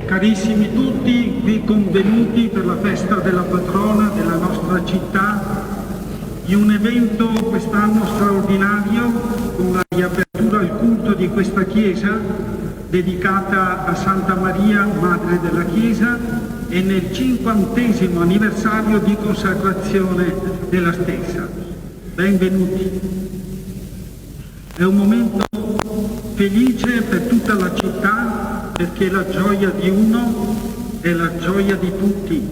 Carissimi tutti, qui convenuti per la festa della patrona della nostra città, in un evento quest'anno straordinario con la riapertura al culto di questa chiesa dedicata a Santa Maria, Madre della Chiesa, e nel 50° anniversario di consacrazione della stessa. Benvenuti. È un momento felice per tutta la città, perché la gioia di uno è la gioia di tutti.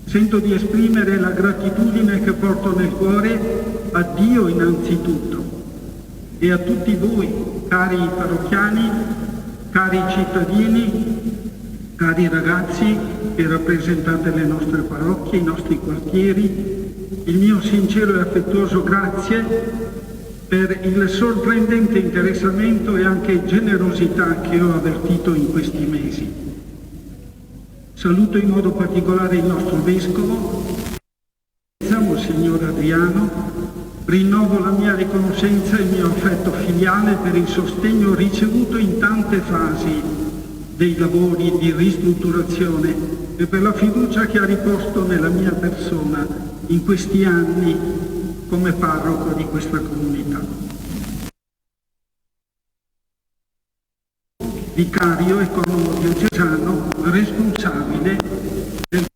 Sento di esprimere la gratitudine che porto nel cuore a Dio innanzitutto e a tutti voi, cari parrocchiani, cari cittadini, cari ragazzi che rappresentate le nostre parrocchie, i nostri quartieri. Il mio sincero e affettuoso grazie per il sorprendente interessamento e anche generosità che ho avvertito in questi mesi. Saluto in modo particolare il nostro Vescovo, Monsignor Adriano. Rinnovo la mia riconoscenza e il mio affetto filiale per il sostegno ricevuto in tante fasi dei lavori di ristrutturazione e per la fiducia che ha riposto nella mia persona in questi anni come parroco di questa comunità. Vicario economo diocesano, responsabile del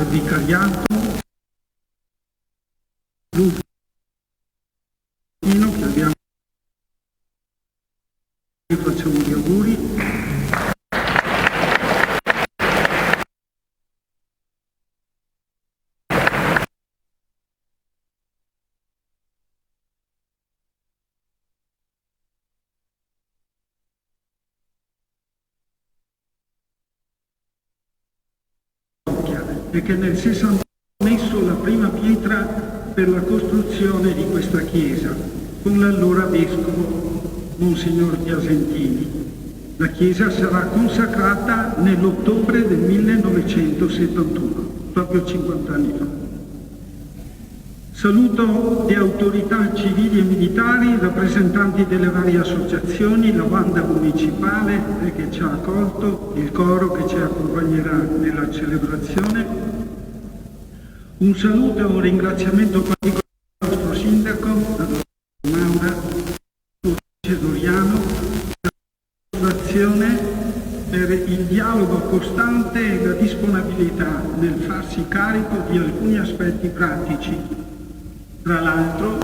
vicariato, che abbiamo, facciamo gli auguri. E che nel 60 ha messo la prima pietra per la costruzione di questa chiesa, con l'allora vescovo Monsignor Piasentini. La chiesa sarà consacrata nell'ottobre del 1971, proprio 50 anni fa. Saluto le autorità civili e militari, rappresentanti delle varie associazioni, la banda municipale che ci ha accolto, il coro che ci accompagnerà nella celebrazione. Un saluto e un ringraziamento particolare al nostro sindaco, la dottoressa Maura, al suo Doriano, per l'azione, per il dialogo costante e la disponibilità nel farsi carico di alcuni aspetti pratici. Tra l'altro,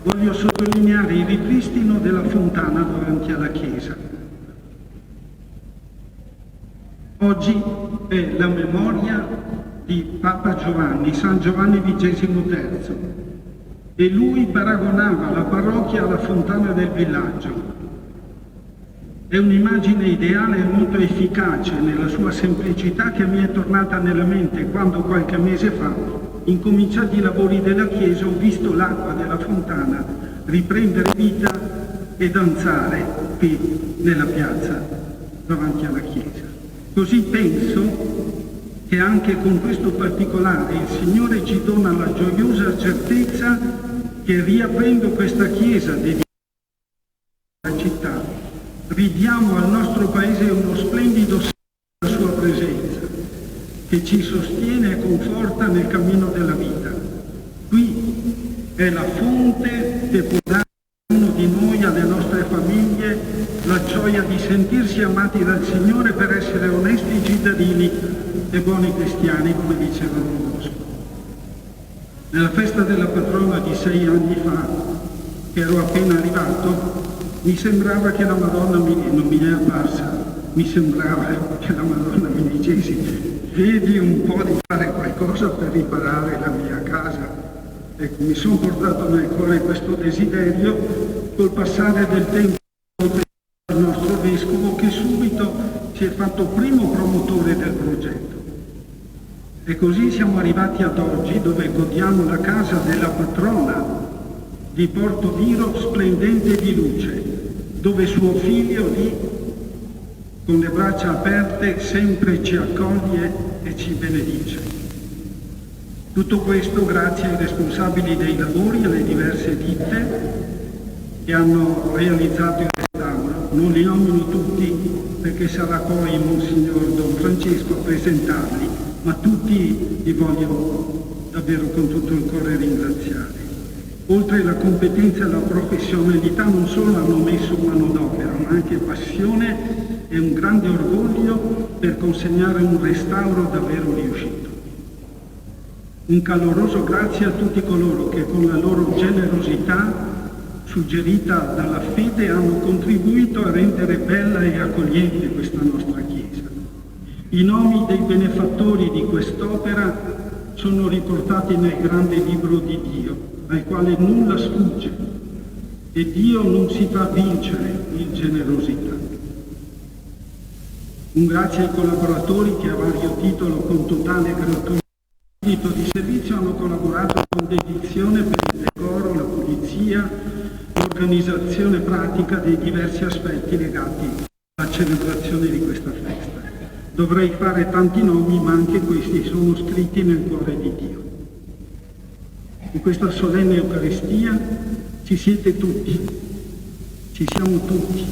voglio sottolineare il ripristino della fontana davanti alla chiesa. Oggi è la memoria di Papa Giovanni, San Giovanni XXIII, e lui paragonava la parrocchia alla fontana del villaggio. È un'immagine ideale e molto efficace nella sua semplicità che mi è tornata nella mente quando qualche mese fa, incominciati i lavori della chiesa, ho visto l'acqua della fontana riprendere vita e danzare qui nella piazza davanti alla chiesa. Così penso che anche con questo particolare il Signore ci dona la gioiosa certezza che riaprendo questa chiesa dedicata alla città, ridiamo al nostro Paese uno splendido segno della sua presenza, che ci sostiene e conforta nel cammino della vita. Qui è la fonte che può dare a ognuno di noi, alle nostre famiglie, la gioia di sentirsi amati dal Signore per essere onesti cittadini e buoni cristiani, come diceva Don Bosco. Nella festa della patrona di 6 anni fa, che ero appena arrivato, mi sembrava che la Madonna non mi è apparsa, mi sembrava che la Madonna mi dicesse: vedi un po' di fare qualcosa per riparare la mia casa. Ecco, mi sono portato nel cuore questo desiderio. Col passare del tempo il nostro vescovo, che subito si è fatto primo promotore del progetto. E così siamo arrivati ad oggi, dove godiamo la casa della patrona di Porto Viro, splendente di luce, dove suo figlio lì, con le braccia aperte, sempre ci accoglie e ci benedice. Tutto questo grazie ai responsabili dei lavori e alle diverse ditte che hanno realizzato il restauro. Non li nomino tutti perché sarà poi Monsignor Don Francesco a presentarli, ma tutti li voglio davvero con tutto il cuore ringraziare. Oltre alla competenza e alla professionalità non solo hanno messo manodopera, ma anche passione e un grande orgoglio per consegnare un restauro davvero riuscito. Un caloroso grazie a tutti coloro che con la loro generosità suggerita dalla fede hanno contribuito a rendere bella e accogliente questa nostra Chiesa. I nomi dei benefattori di quest'opera sono riportati nel grande libro di Dio, al quale nulla sfugge, e Dio non si fa vincere in generosità. Un grazie ai collaboratori che a vario titolo con totale gratuità di servizio hanno collaborato con dedizione per il decoro, la pulizia, l'organizzazione pratica dei diversi aspetti legati alla celebrazione di questa festa. Dovrei fare tanti nomi, ma anche questi sono scritti nel cuore di Dio. In questa solenne Eucaristia ci siete tutti, ci siamo tutti,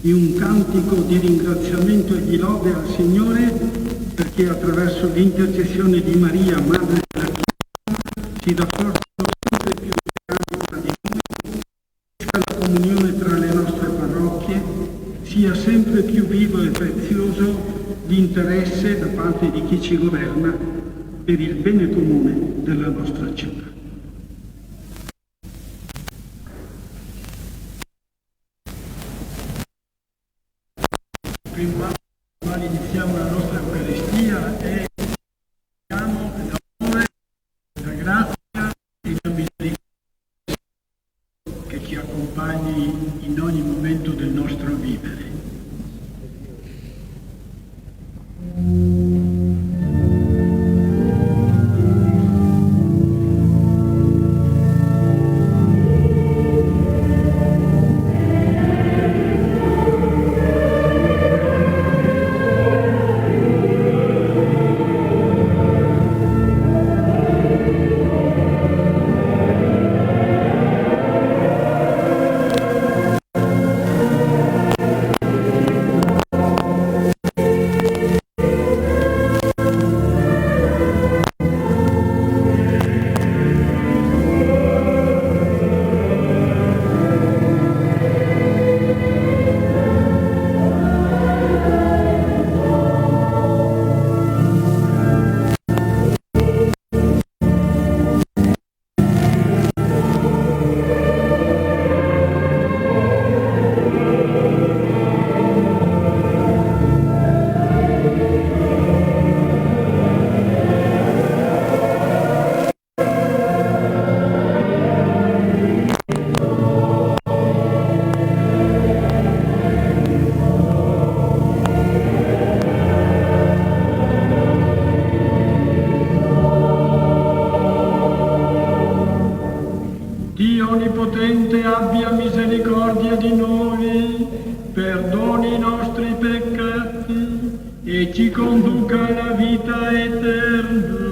in un cantico di ringraziamento e di lode al Signore perché attraverso l'intercessione di Maria, Madre della Chiesa, si rafforzano sempre più i legami tra di noi, che la comunione tra le nostre parrocchie sia sempre più vivo e prezioso l'interesse da parte di chi ci governa per il bene comune della nostra città. Prima iniziamo la nostra Eucaristia e chiediamo l'amore, la grazia e la misericordia che ci accompagni in ogni momento del nostro vivere. Onnipotente abbia misericordia di noi, perdoni i nostri peccati e ci conduca alla vita eterna.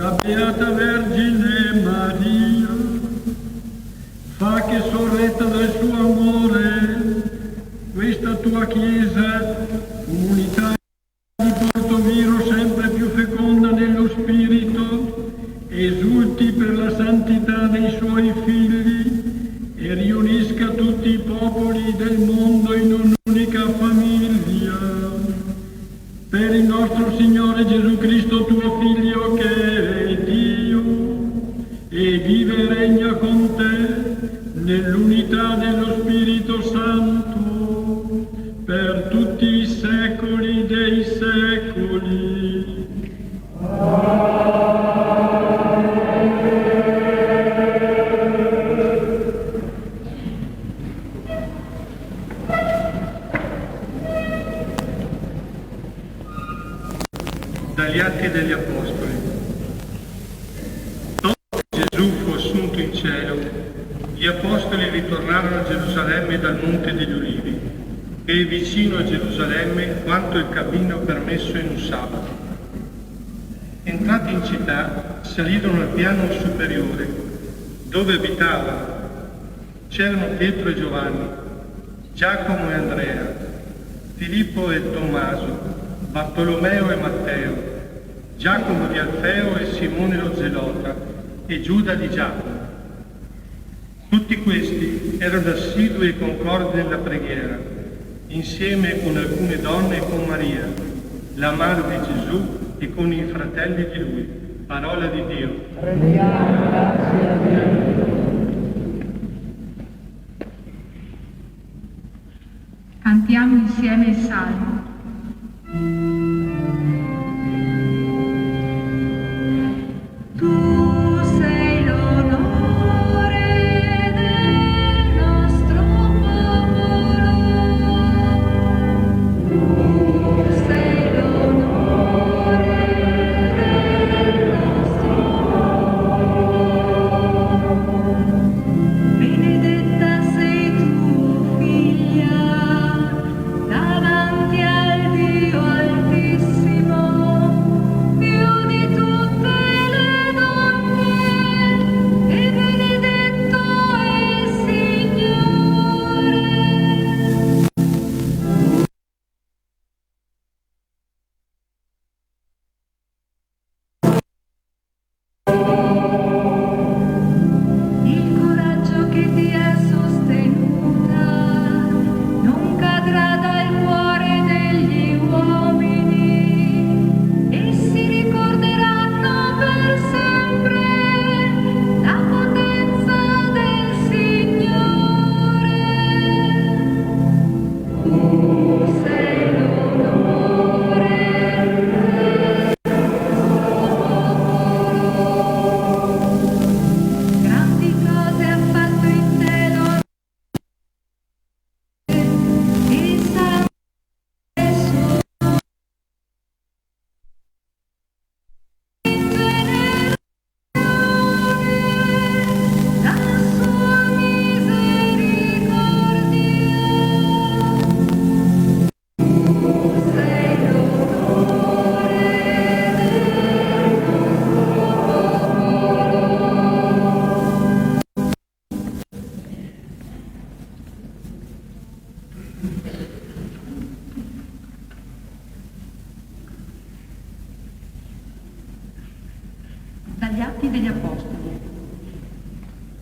La Beata Vergine Maria, fa che sorretta dal suo amore questa tua Chiesa, comunità di Portoviro sempre più feconda nello Spirito, esulti per la santità dei suoi figli e riunisca tutti i popoli del mondo in un'unica famiglia. Per il nostro Signore Gesù Cristo, tuo Figlio, che è Dio e vive e regna con te nell'unità dello Spirito Santo per tutti i secoli dei secoli. Dagli Atti degli Apostoli. Dopo che Gesù fu assunto in cielo, gli Apostoli ritornarono a Gerusalemme dal Monte degli Ulivi, che è vicino a Gerusalemme quanto il cammino permesso in un sabato. Entrati in città, salirono al piano superiore, dove abitavano. C'erano Pietro e Giovanni, Giacomo e Andrea, Filippo e Tommaso, Bartolomeo e Matteo, Giacomo di Alfeo e Simone lo Zelota e Giuda di Giacomo. Tutti questi erano assidui e concordi nella preghiera, insieme con alcune donne e con Maria, la madre di Gesù, e con i fratelli di lui. Parola di Dio. Rendiamo grazie a Dio. Cantiamo insieme il Salmo. Tu sei l'onore del nostro popolo, tu sei l'onore del nostro popolo. Benedetta sei tu, figlia, davanti al Dio Altissimo, più di tutte le donne, e benedetto è il Signore. Il coraggio che ti ha sostenuta non cadrà dal cuore degli uomini, essi ricorderanno per sempre la potenza del Signore. Tu sei l'onore del grandi cose ha fatto in cielo e sarà adesso in generazione la sua misericordia. Tu sei l'onore del nostro popolo. Dagli Atti degli Apostoli.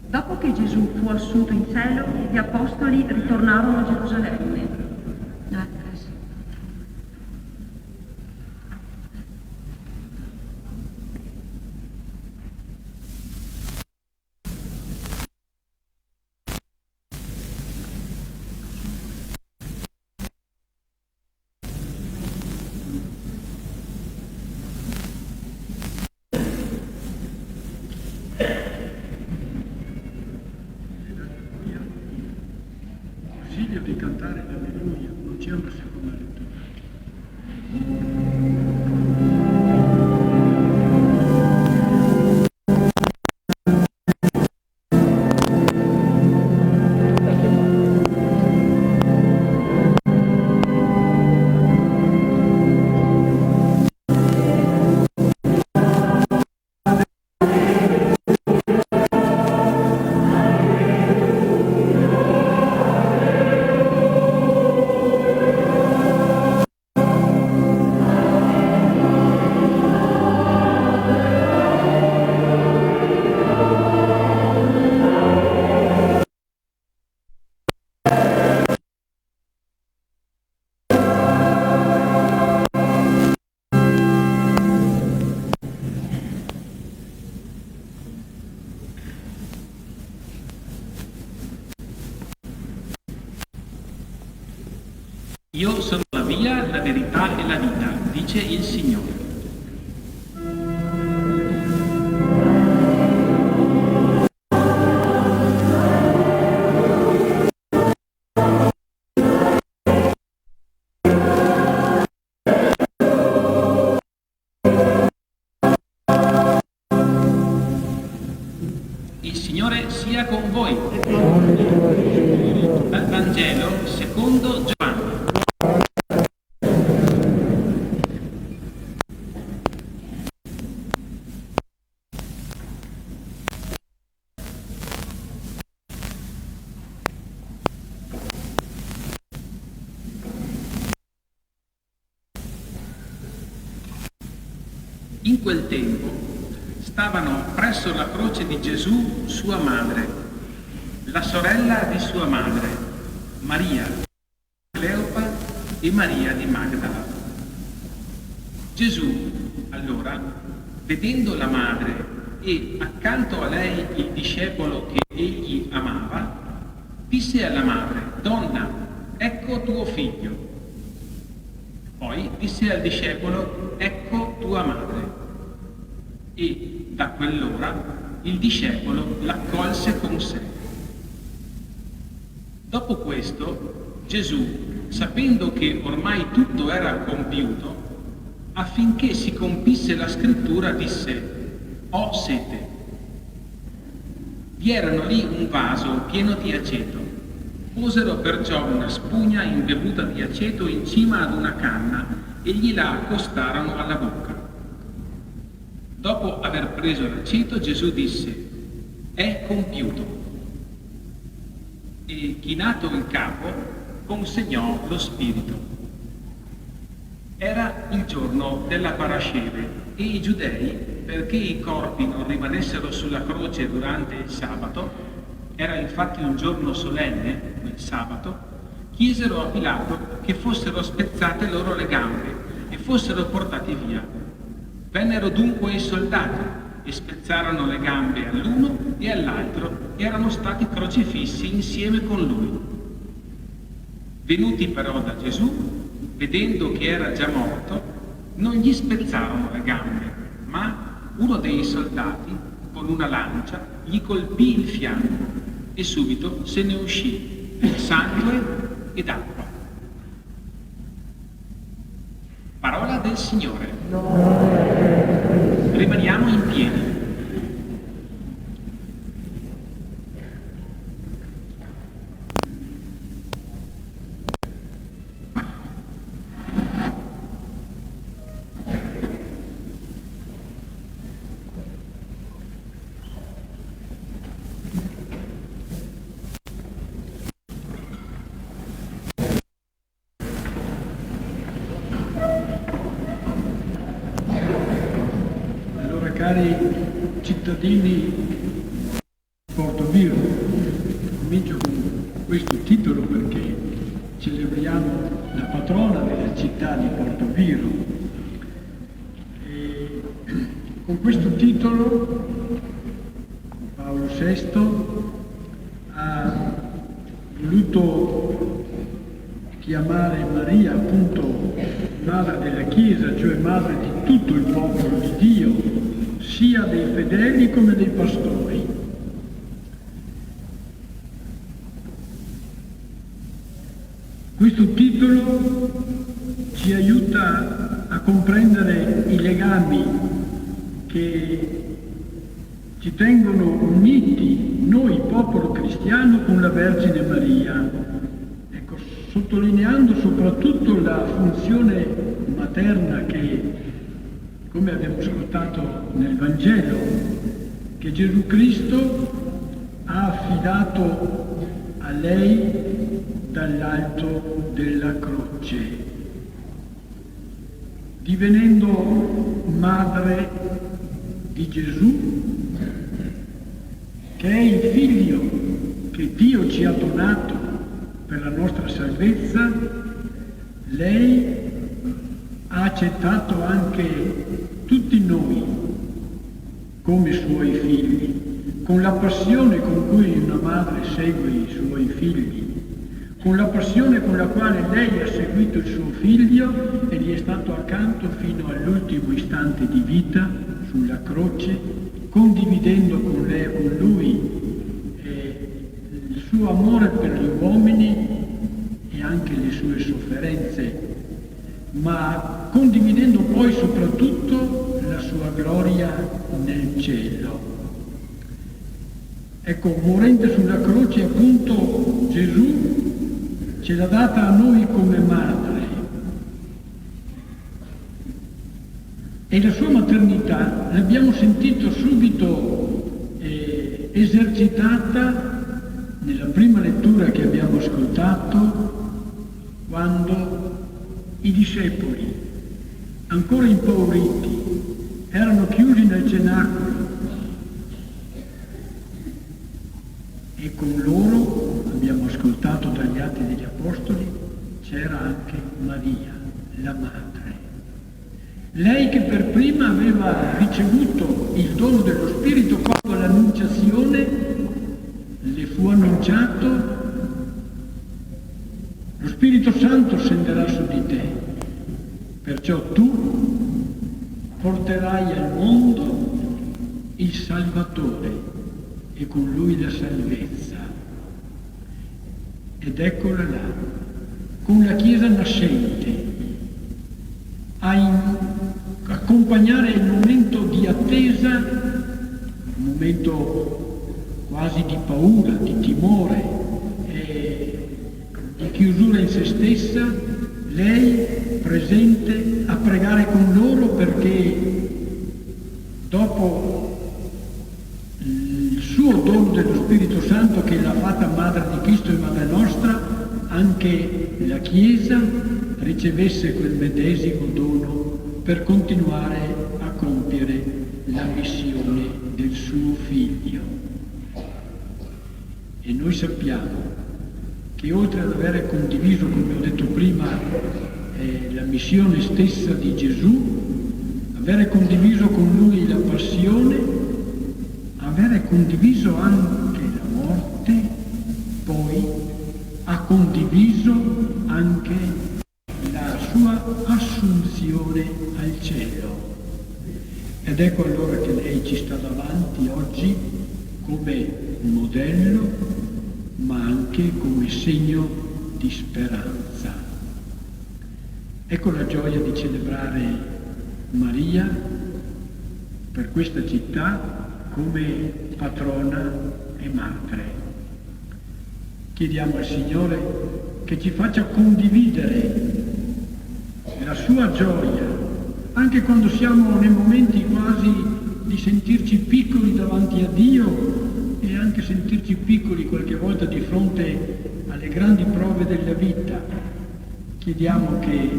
Dopo che Gesù fu assunto in cielo, gli Apostoli ritornarono a Gerusalemme. Consiglio di cantare la verità e la vita, dice il Signore. Il Signore sia con voi. Dal Vangelo secondo Giovanni. In quel tempo stavano presso la croce di Gesù sua madre, la sorella di sua madre, Maria, Cleopa e Maria di Magdala. Gesù, allora, vedendo la madre e accanto a lei il discepolo che egli amava, disse alla madre: «Donna, ecco tuo figlio». Poi disse al discepolo: «Ecco tua madre». E da quell'ora il discepolo l'accolse con sé. Dopo questo, Gesù, sapendo che ormai tutto era compiuto, affinché si compisse la scrittura, disse: «Ho sete». Vi erano lì un vaso pieno di aceto. Posero perciò una spugna imbevuta di aceto in cima ad una canna e gliela accostarono alla bocca. Dopo aver preso l'aceto, Gesù disse: «È compiuto». E chinato il capo, consegnò lo spirito. Era il giorno della Parasceve e i giudei, perché i corpi non rimanessero sulla croce durante il sabato, era infatti un giorno solenne, il sabato, chiesero a Pilato che fossero spezzate loro le gambe e fossero portati via. Vennero dunque i soldati e spezzarono le gambe all'uno e all'altro, e erano stati crocifissi insieme con lui. Venuti però da Gesù, vedendo che era già morto, non gli spezzarono le gambe, ma uno dei soldati, con una lancia, gli colpì il fianco e subito se ne uscì sangue ed acqua. Parola del Signore. Rimaniamo in piedi. Cari cittadini di Portoviro, comincio con questo titolo perché celebriamo la patrona della città di Portoviro. E con questo titolo Paolo VI ha voluto chiamare Maria appunto madre della Chiesa, cioè madre di tutto il popolo di Dio, sia dei fedeli come dei pastori. Questo titolo ci aiuta a comprendere i legami che ci tengono uniti noi, popolo cristiano, con la Vergine Maria. Ecco, sottolineando soprattutto la funzione materna che, come abbiamo ascoltato nel Vangelo, che Gesù Cristo ha affidato a lei dall'alto della croce, divenendo madre di Gesù, che è il figlio che Dio ci ha donato per la nostra salvezza. Lei ha accettato anche tutti noi come suoi figli, con la passione con cui una madre segue i suoi figli, con la passione con la quale lei ha seguito il suo figlio e gli è stato accanto fino all'ultimo istante di vita sulla croce, condividendo con lui il suo amore per gli uomini e anche le sue sofferenze, ma condividendo poi soprattutto la sua gloria nel cielo. Ecco, morendo sulla croce appunto Gesù ce l'ha data a noi come madre e la sua maternità l'abbiamo sentito subito esercitata nella prima lettura che abbiamo ascoltato, quando i discepoli, ancora impauriti, erano chiusi nel cenacolo e con loro, abbiamo ascoltato dagli Atti degli Apostoli, c'era anche Maria, la madre. Lei che per prima aveva ricevuto il dono dello Spirito quando all'Annunciazione le fu annunciato: lo Spirito Santo scenderà su di te, perciò tu porterai al mondo il Salvatore e con lui la salvezza. Ed eccola là, con la Chiesa nascente, a accompagnare il momento di attesa, un momento quasi di paura, di timore, di chiusura in se stessa, lei presente a pregare con loro, perché dopo il suo dono dello Spirito Santo che l'ha fatta madre di Cristo e madre nostra, anche la Chiesa ricevesse quel medesimo dono per continuare a compiere la missione del suo Figlio. E noi sappiamo che oltre ad avere condiviso, come ho detto prima, la missione stessa di Gesù, avere condiviso con lui la passione, avere condiviso anche la morte, poi ha condiviso anche la sua assunzione al cielo. Ed ecco allora che lei ci sta davanti oggi come modello, ma anche come segno di speranza. Ecco la gioia di celebrare Maria per questa città come patrona e madre. Chiediamo al Signore che ci faccia condividere la sua gioia, anche quando siamo nei momenti quasi di sentirci piccoli davanti a Dio e anche sentirci piccoli qualche volta di fronte alle grandi prove della vita. Chiediamo che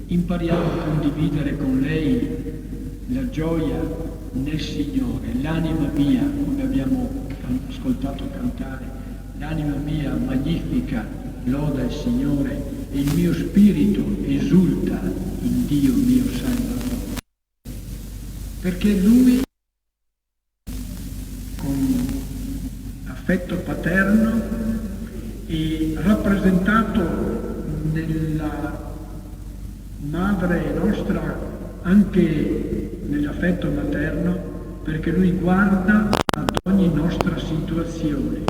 impariamo a condividere con lei la gioia nel Signore. L'anima mia, come abbiamo ascoltato cantare, l'anima mia magnifica loda il Signore e il mio spirito esulta in Dio mio Salvatore. Perché Lui, con affetto paterno e rappresentato nella madre nostra anche nell'affetto materno, perché Lui guarda ad ogni nostra situazione.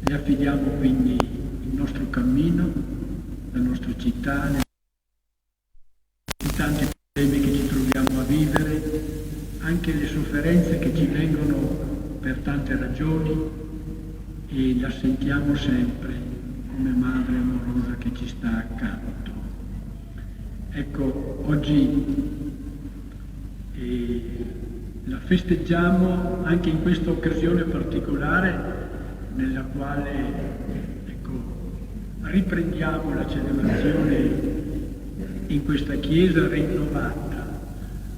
Le affidiamo quindi il nostro cammino, la nostra città, i tanti problemi che ci troviamo a vivere, anche le sofferenze che ci vengono per tante ragioni, e la sentiamo sempre come madre amorosa che ci sta accanto. Ecco, oggi la festeggiamo anche in questa occasione particolare nella quale, ecco, riprendiamo la celebrazione in questa chiesa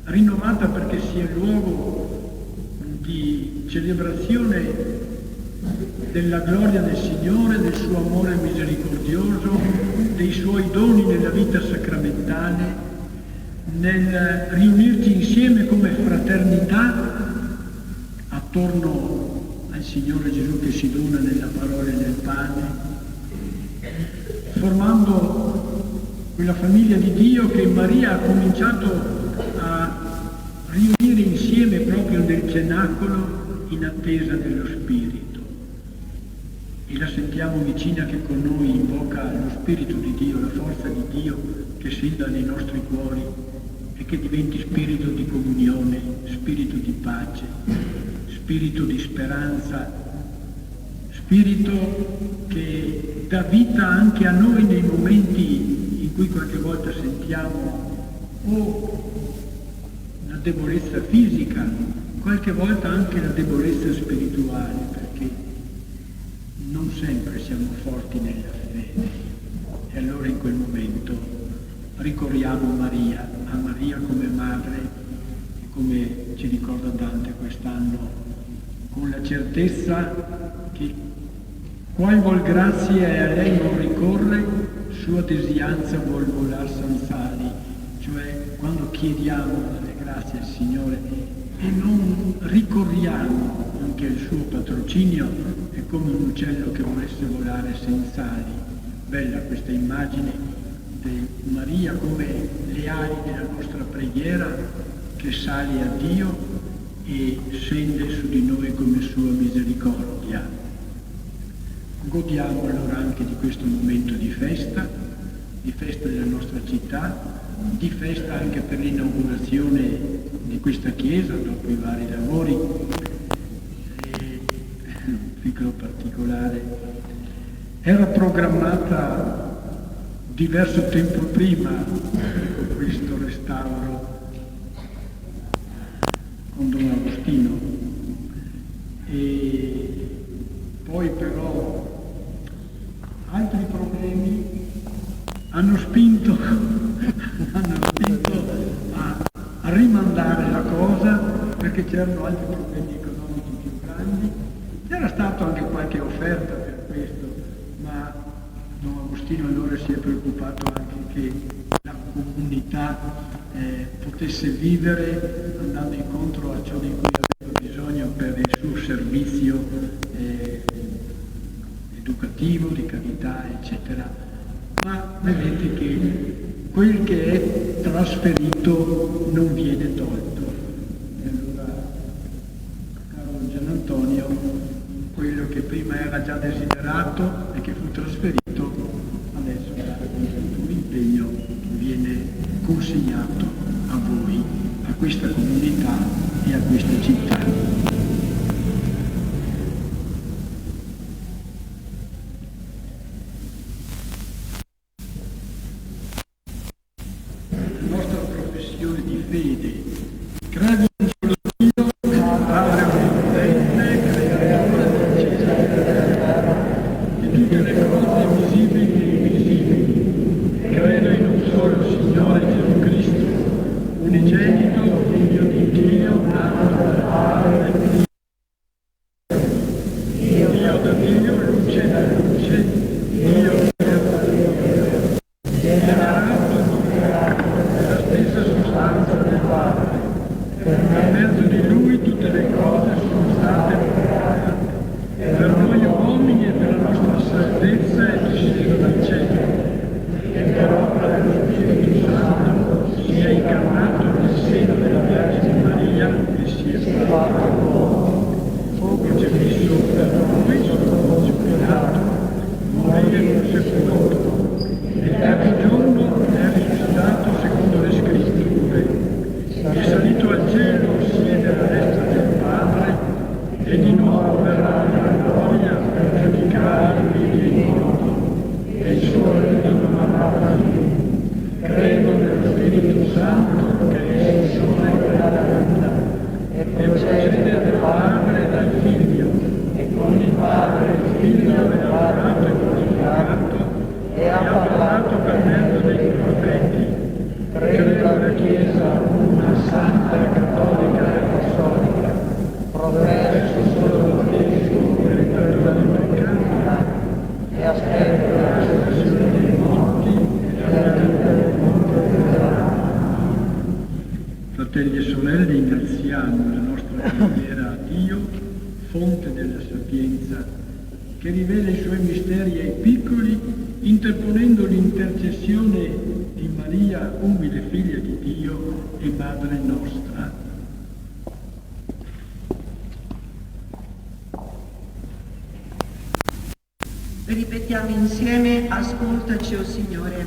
rinnovata perché sia luogo di celebrazione della gloria del Signore, del suo amore misericordioso, dei suoi doni nella vita sacramentale, nel riunirci insieme come fraternità attorno al Signore Gesù che si dona nella parola e nel pane, formando quella famiglia di Dio che Maria ha cominciato a riunire insieme proprio nel cenacolo in attesa dello Spirito. E la sentiamo vicina che con noi invoca lo Spirito di Dio, la forza di Dio che scenda nei nostri cuori e che diventi spirito di comunione, spirito di pace, spirito di speranza, spirito che dà vita anche a noi nei momenti in cui qualche volta sentiamo una debolezza fisica, qualche volta anche la debolezza spirituale, perché non sempre siamo forti nella fede. E allora in quel momento ricorriamo a Maria come madre, e come ci ricorda Dante quest'anno, con la certezza che qual vuol grazia e a lei non ricorre, sua desianza vuol volar sanzali, cioè quando chiediamo delle grazie al Signore e non ricorriamo anche al suo patrocinio, è come un uccello che volesse volare senza ali. Bella questa immagine di Maria come le ali della nostra preghiera che sale a Dio e scende su di noi come sua misericordia. Godiamo allora anche di questo momento di festa della nostra città, di festa anche per l'inaugurazione di questa chiesa dopo i vari lavori. E un piccolo particolare, era programmata diverso tempo prima questo restauro con Don Agostino, e poi però altri problemi hanno spinto a rimandare la cosa, perché c'erano altri problemi economici più grandi. C'era stato anche qualche offerta per questo, ma Don Agostino allora si è preoccupato anche che la comunità potesse vivere andando incontro a ciò di cui aveva bisogno per il suo servizio educativo, di carità, eccetera. Ma vedete che quel che è trasferito non viene tolto. E allora, caro Gian Antonio, quello che prima era già desiderato e che fu trasferito, adesso con il tuo impegno viene consegnato a voi, a questa comunità e a questa città. Fratelli e sorelle, ringraziamo la nostra preghiera a Dio, fonte della sapienza, che che rivela i suoi misteri ai piccoli, interponendo l'intercessione di Maria, umile figlia di Dio e Madre nostra. Ripetiamo insieme, ascoltaci, o Signore.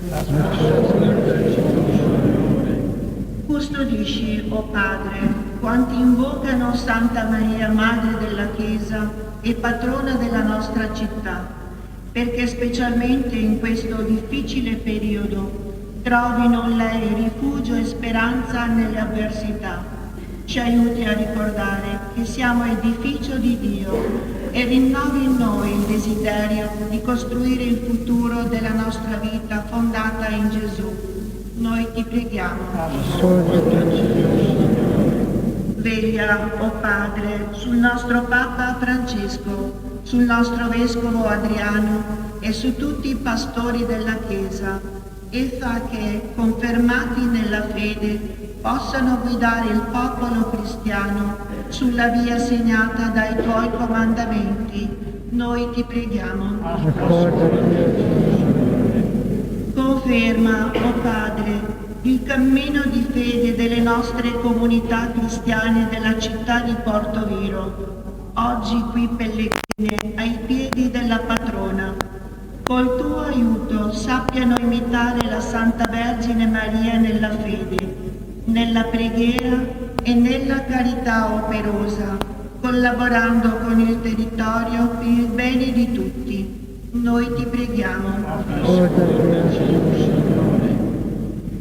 Custodisci, o Padre, quanti invocano Santa Maria, Madre della Chiesa e patrona della nostra città, perché specialmente in questo difficile periodo trovino in lei rifugio e speranza nelle avversità. Ci aiuti a ricordare che siamo edificio di Dio e rinnovi in noi il desiderio di costruire il futuro della nostra vita fondata in Gesù. Noi ti preghiamo. Veglia, o Padre, sul nostro Papa Francesco, sul nostro Vescovo Adriano e su tutti i pastori della Chiesa, e fa che, confermati nella fede, possano guidare il popolo cristiano sulla via segnata dai tuoi comandamenti. Noi ti preghiamo. Conferma, o Padre, il cammino di fede delle nostre comunità cristiane della città di Portoviro, oggi qui pellegrine ai piedi della patrona. Col tuo aiuto sappiano imitare la Santa Vergine Maria nella fede, nella preghiera e nella carità operosa, collaborando con il territorio per il bene di tutti. Noi ti preghiamo.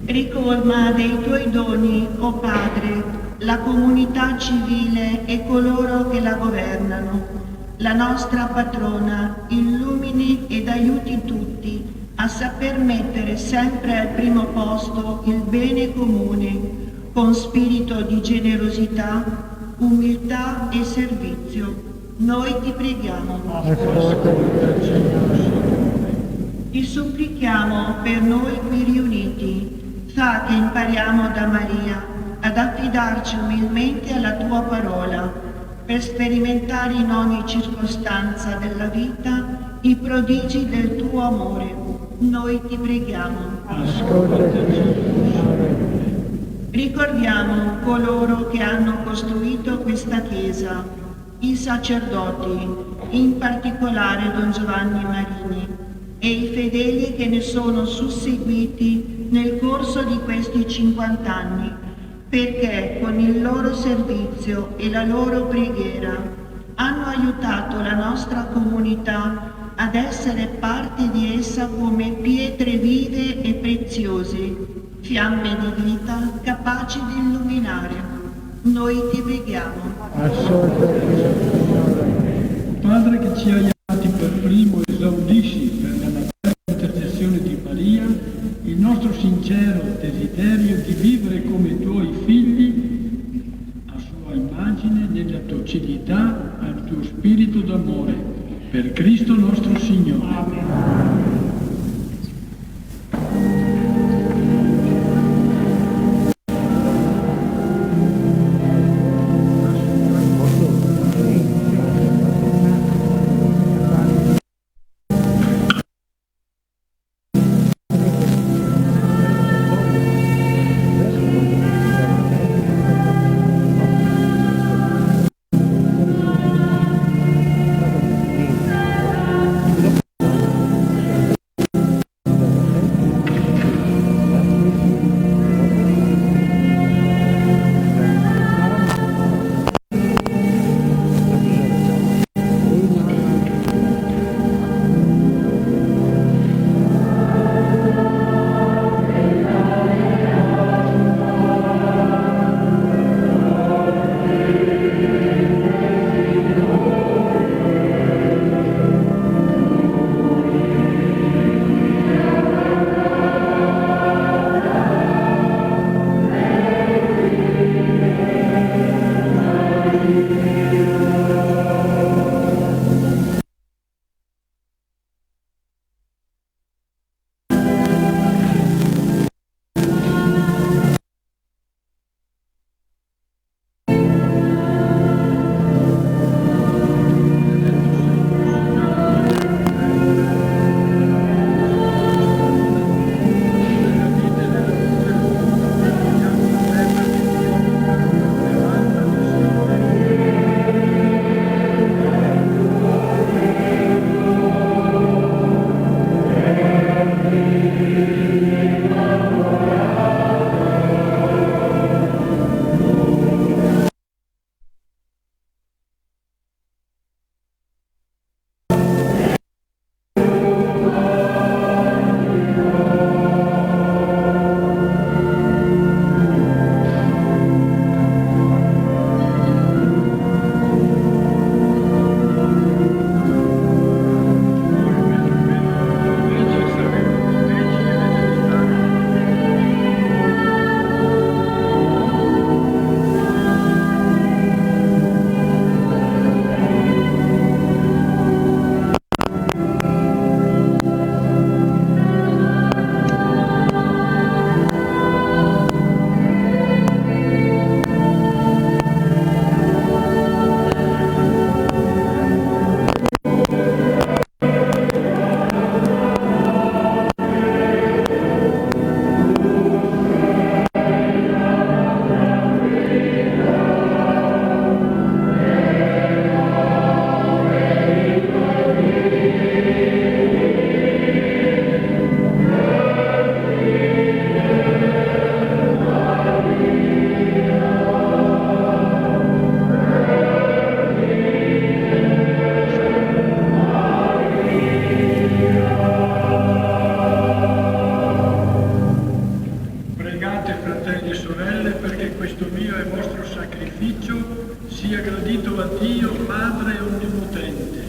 Ricolma dei tuoi doni, o Padre, la comunità civile e coloro che la governano. La nostra patrona illumini ed aiuti tutti a saper mettere sempre al primo posto il bene comune, con spirito di generosità, umiltà e servizio. Noi ti preghiamo. Ti supplichiamo per noi qui riuniti, fa che impariamo da Maria ad affidarci umilmente alla tua parola, per sperimentare in ogni circostanza della vita i prodigi del tuo amore. Noi ti preghiamo. Ricordiamo coloro che hanno costruito questa Chiesa, i sacerdoti, in particolare Don Giovanni Marini, e i fedeli che ne sono susseguiti nel corso di questi 50 anni, perché con il loro servizio e la loro preghiera hanno aiutato la nostra comunità ad essere parte di essa come pietre vive e preziose, fiamme di vita capaci di illuminare. Noi ti preghiamo. Padre, che ci hai amati per primo, esaudisci per la materna intercessione di Maria il nostro sincero desiderio di vivere come tuoi figli, a sua immagine, nella docilità al tuo spirito d'amore, per Cristo nostro Signore. questo mio e vostro sacrificio sia gradito a Dio Padre Onnipotente.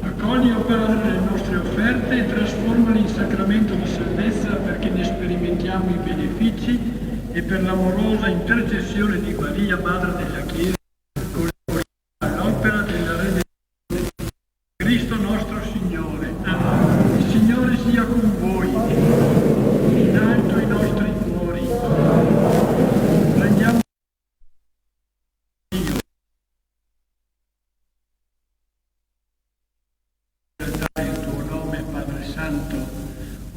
Accogli, o Padre, le nostre offerte e trasformali in sacramento di salvezza perché ne sperimentiamo i benefici e per l'amorosa intercessione di Maria, Madre della Chiesa, l'opera della redenzione di Cristo nostro Signore. Amen. Il Signore sia con voi, in alto i nostri cuori. Prendiamo Dio. Il tuo nome, Padre Santo.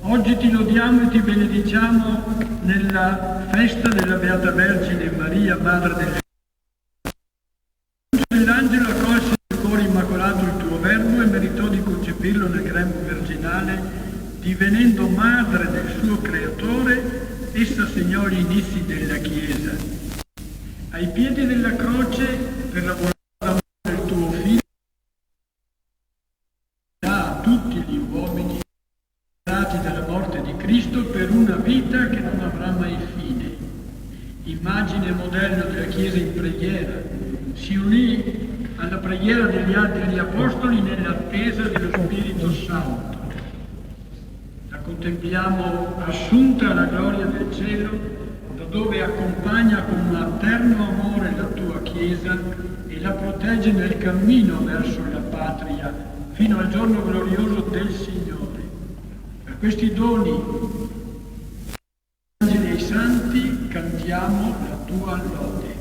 Oggi ti lodiamo e ti benediciamo nella festa della Beata Vergine Maria, Madre della L'angelo accolse nel cuore immacolato il tuo verbo e meritò di concepirlo nel grembo virginale, divenendo madre del suo creatore, essa segnò gli inizi della Chiesa. Ai piedi della croce, per la volontà del tuo figlio, dà a tutti gli uomini dati dalla morte di Cristo per una vita che non avrà mai fine. Immagine e modello della Chiesa in preghiera, si unì alla preghiera degli Apostoli nell'attesa dello Spirito Santo. La contempliamo assunta alla gloria del cielo, da dove accompagna con materno amore la tua Chiesa e la protegge nel cammino verso la patria, fino al giorno glorioso del Signore. Per questi doni, angeli e i santi, cantiamo la tua lode.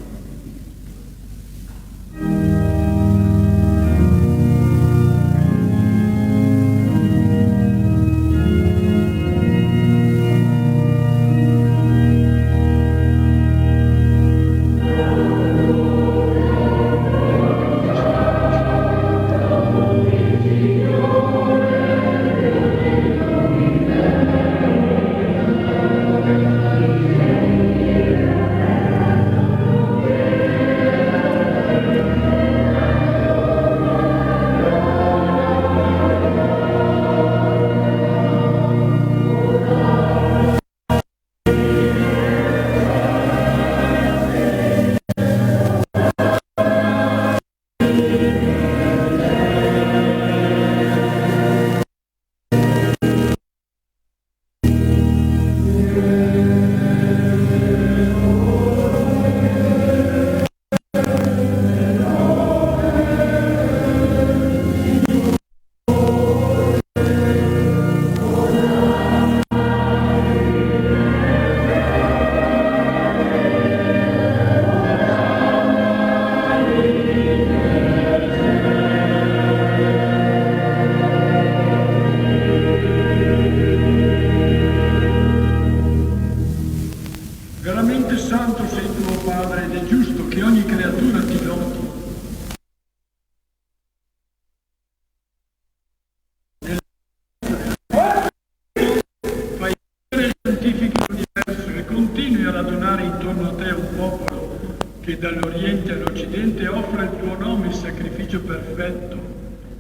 Dall'Oriente all'Occidente offre il tuo nome il sacrificio perfetto.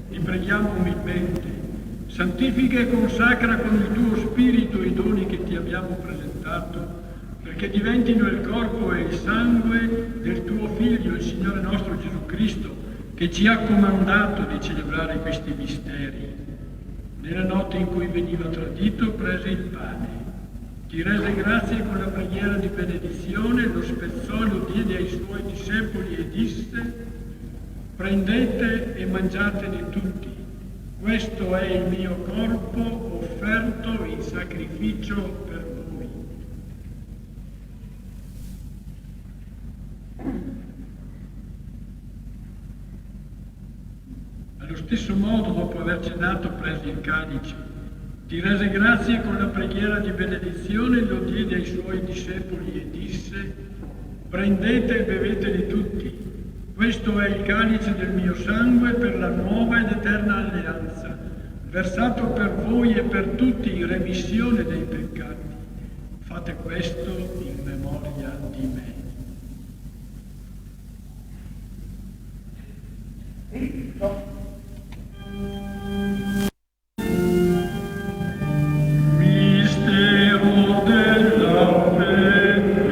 Ti preghiamo umilmente. Santifica e consacra con il tuo spirito i doni che ti abbiamo presentato, perché diventino il corpo e il sangue del tuo Figlio, il Signore nostro Gesù Cristo, che ci ha comandato di celebrare questi misteri. Nella notte in cui veniva tradito, prese il pane. Ti rese grazie con la preghiera di benedizione, lo spezzò, lo diede ai suoi discepoli e disse: prendete e mangiatene tutti, questo è il mio corpo offerto in sacrificio per voi. Allo stesso modo, dopo aver cenato, prese il calice. Ti rese grazie con la preghiera di benedizione, lo diede ai suoi discepoli e disse: prendete e bevetene tutti, questo è il calice del mio sangue per la nuova ed eterna alleanza, versato per voi e per tutti in remissione dei peccati. Fate questo in memoria di me. Mistero della fede,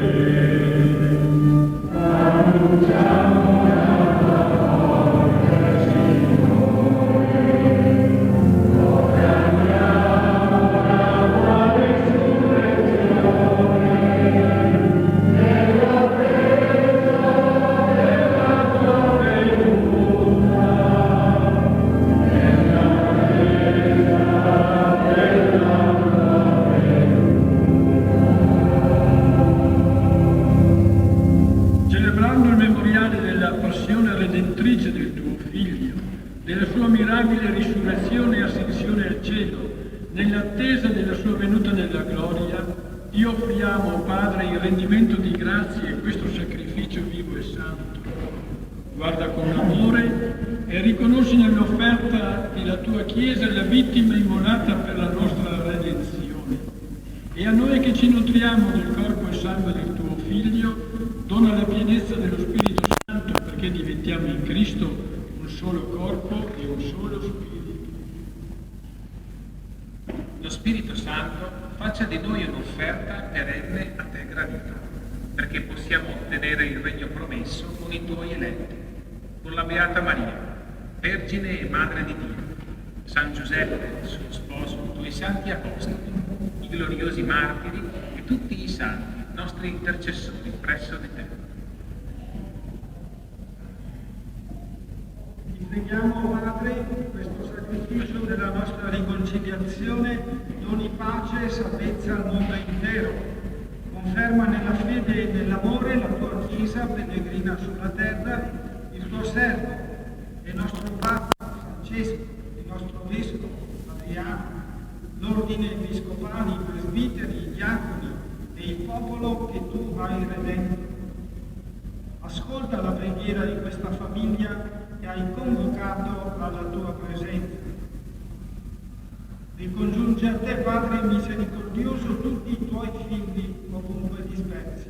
annunciamo la morte, Signore, proclamiamo la tua resurrezione, nella presa della tua venuta, nella presa della Celebrando il memoriale della passione redentrice del tuo Figlio, della sua mirabile risurrezione e ascensione al cielo, nell'attesa della sua venuta nella gloria, ti offriamo, o Padre, in rendimento di grazie questo sacrificio vivo e santo. Guarda con amore e riconosci nell'offerta della tua Chiesa la vittima immolata per la nostra redenzione. E a noi che ci nutriamo del corpo e sangue del tuo Figlio, dona la pienezza dello Spirito Santo perché diventiamo in Cristo un solo corpo e un solo Spirito. Lo Spirito Santo faccia di noi un'offerta perenne a te gradita, perché possiamo ottenere il regno promesso con i tuoi eletti, con la Beata Maria, Vergine e Madre di Dio, San Giuseppe, suo sposo, i tuoi santi apostoli, i gloriosi martiri e tutti i santi, nostri intercessori presso di te. Ti preghiamo, Padre, questo sacrificio della nostra riconciliazione doni pace e salvezza al mondo intero. Conferma nella fede e nell'amore la tua Chiesa pellegrina sulla terra, il tuo servo e nostro Papa Francesco, il nostro Vescovo Adriano, l'ordine episcopale, i presbiteri, i diaconi e il popolo che tu hai redento. Ascolta la preghiera di questa famiglia che hai convocato alla tua presenza. Ricongiunge a te, Padre misericordioso, tutti i tuoi figli ovunque dispersi.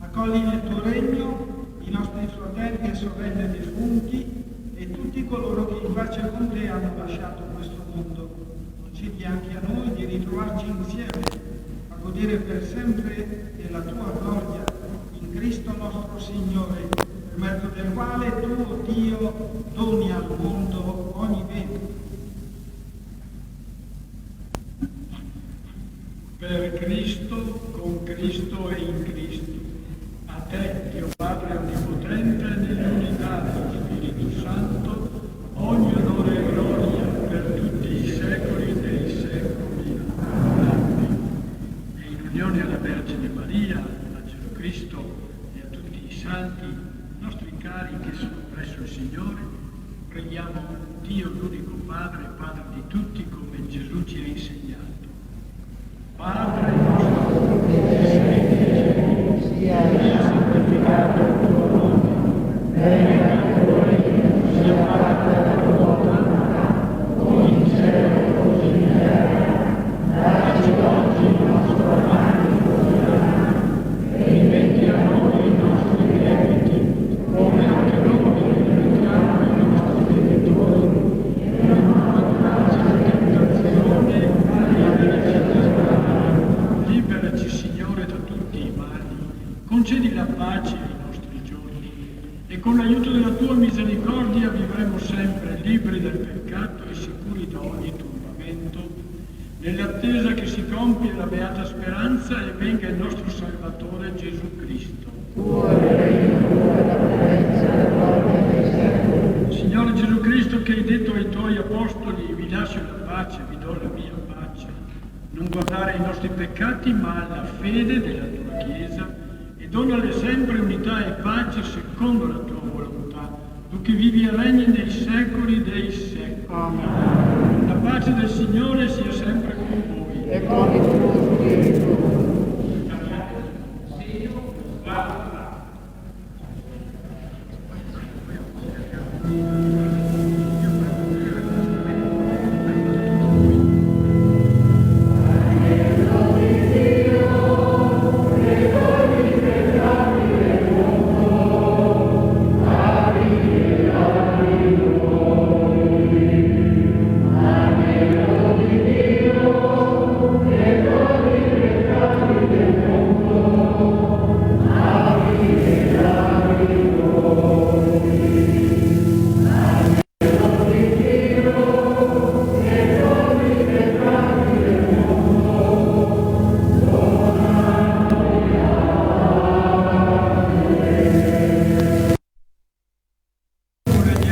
Accogli nel tuo regno i nostri fratelli e sorelle defunti e tutti coloro che in pace con te hanno lasciato questo mondo. Concedi anche a noi di ritrovarci insieme a godere per sempre della tua gloria in Cristo nostro Signore, per mezzo del quale tu, o Dio, doni al mondo ogni bene. Per Cristo, con Cristo e in Cristo, a te, Dio Padre Onnipotente, nell'unità dello Spirito Santo, ogni onore e gloria per tutti i secoli dei secoli. Amen. E in unione alla Vergine Maria, a Gesù Cristo e a tutti i santi, nostri cari che sono presso il Signore, preghiamo Dio l'unico Padre, Padre di tutti, come Gesù ci ha insegnato. Padre nostro, che sei in cielo, sia santificato il tuo nome, venga il tuo regno, sia fatta la tua volontà, come in cielo così in terra. Dacci oggi il nostro pane quotidiano, e rimetti a noi i nostri debiti, come anche noi rimettiamo ai nostri debitori, e non abbandonarci in tentazione, ma liberaci dal male. Liberaci, Signore, da tutti i mali, concedi la pace ai nostri giorni, e con l'aiuto della tua misericordia vivremo sempre liberi dal peccato e sicuri da ogni turbamento, nell'attesa che si compia la beata speranza e venga il nostro Salvatore Gesù Cristo. Tuo è il regno, tua è la potenza e la gloria dei secoli. Signore Gesù Cristo, che hai detto ai tuoi apostoli, vi lascio la pace, vi do la mia pace, non guardare ai nostri peccati, ma alla fede della tua Chiesa, e donale sempre unità e pace secondo la tua volontà, tu che vivi e regni nei secoli dei secoli. Amen. La pace del Signore sia sempre con voi. E con il tuo spirito. Amen.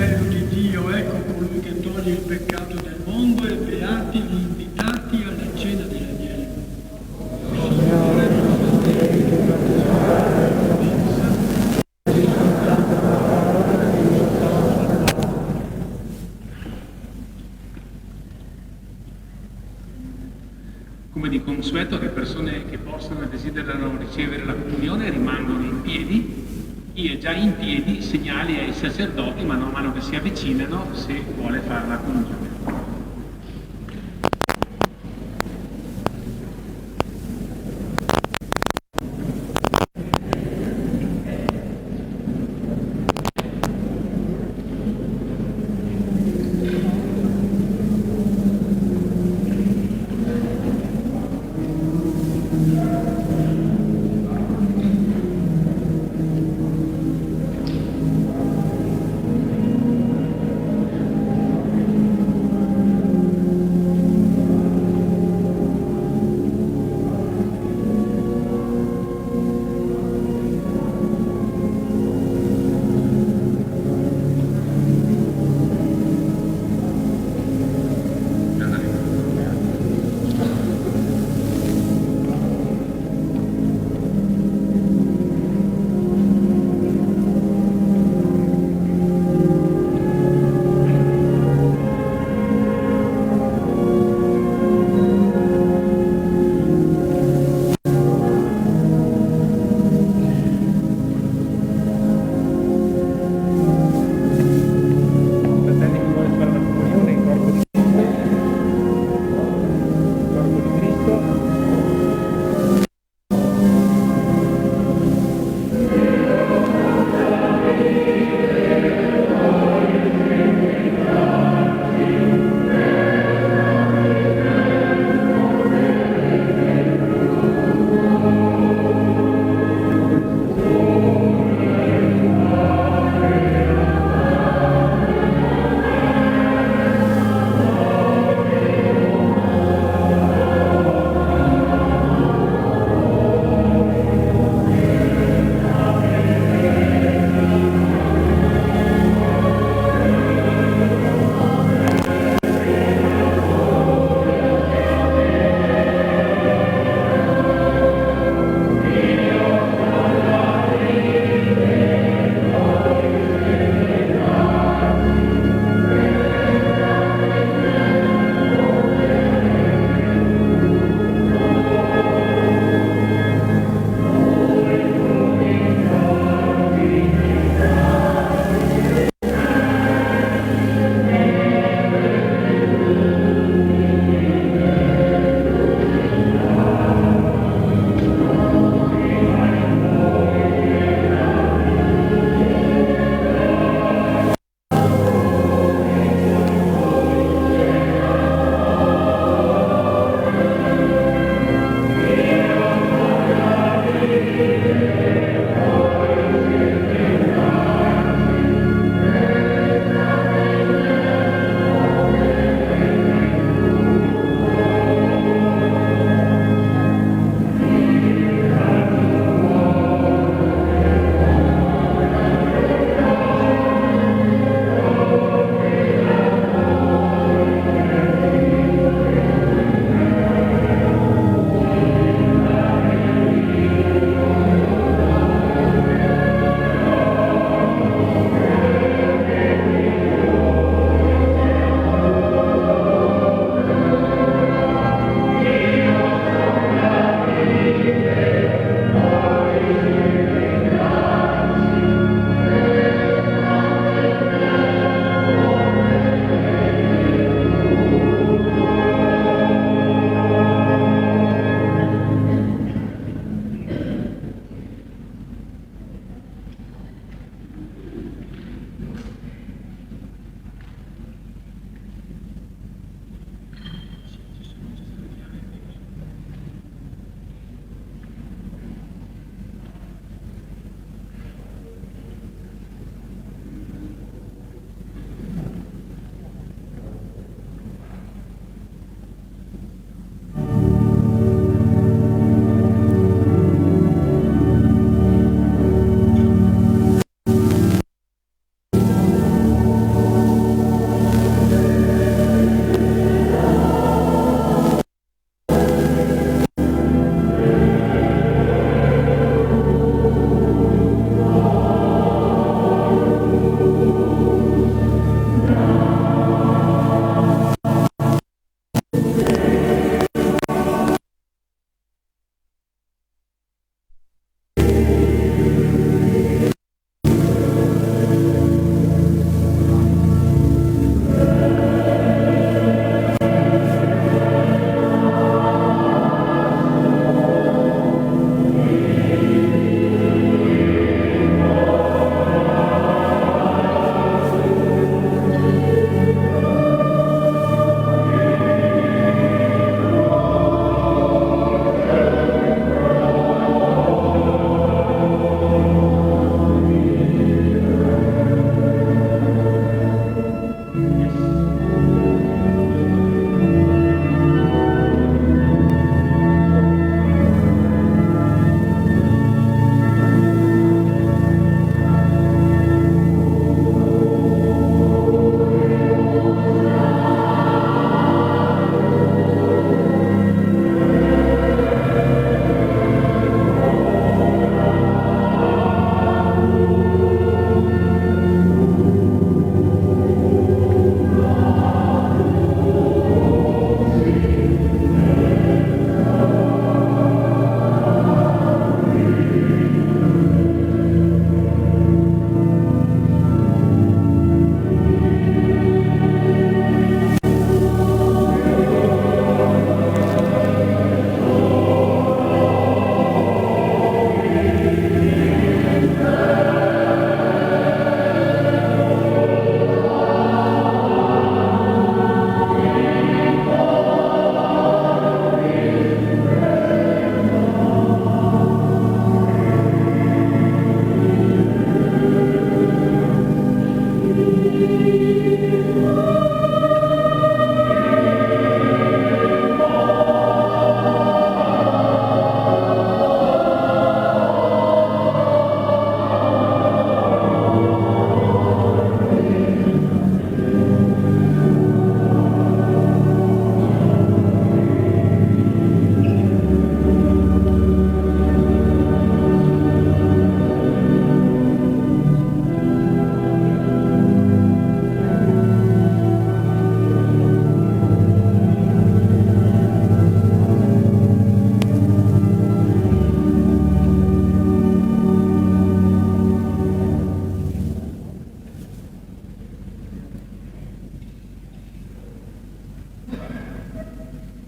Vangelo di Dio, ecco colui che toglie il peccato del mondo, e beati gli invitati alla cena dell'agnello. Signore, non sono degno di partecipare alla mensa, di soltanto la parola che io stavo. Come di consueto, le persone che possono e desiderano ricevere la comunione rimangono in piedi. Chi è già in piedi segnali ai sacerdoti man mano che si avvicinano se vuole fare la comunione.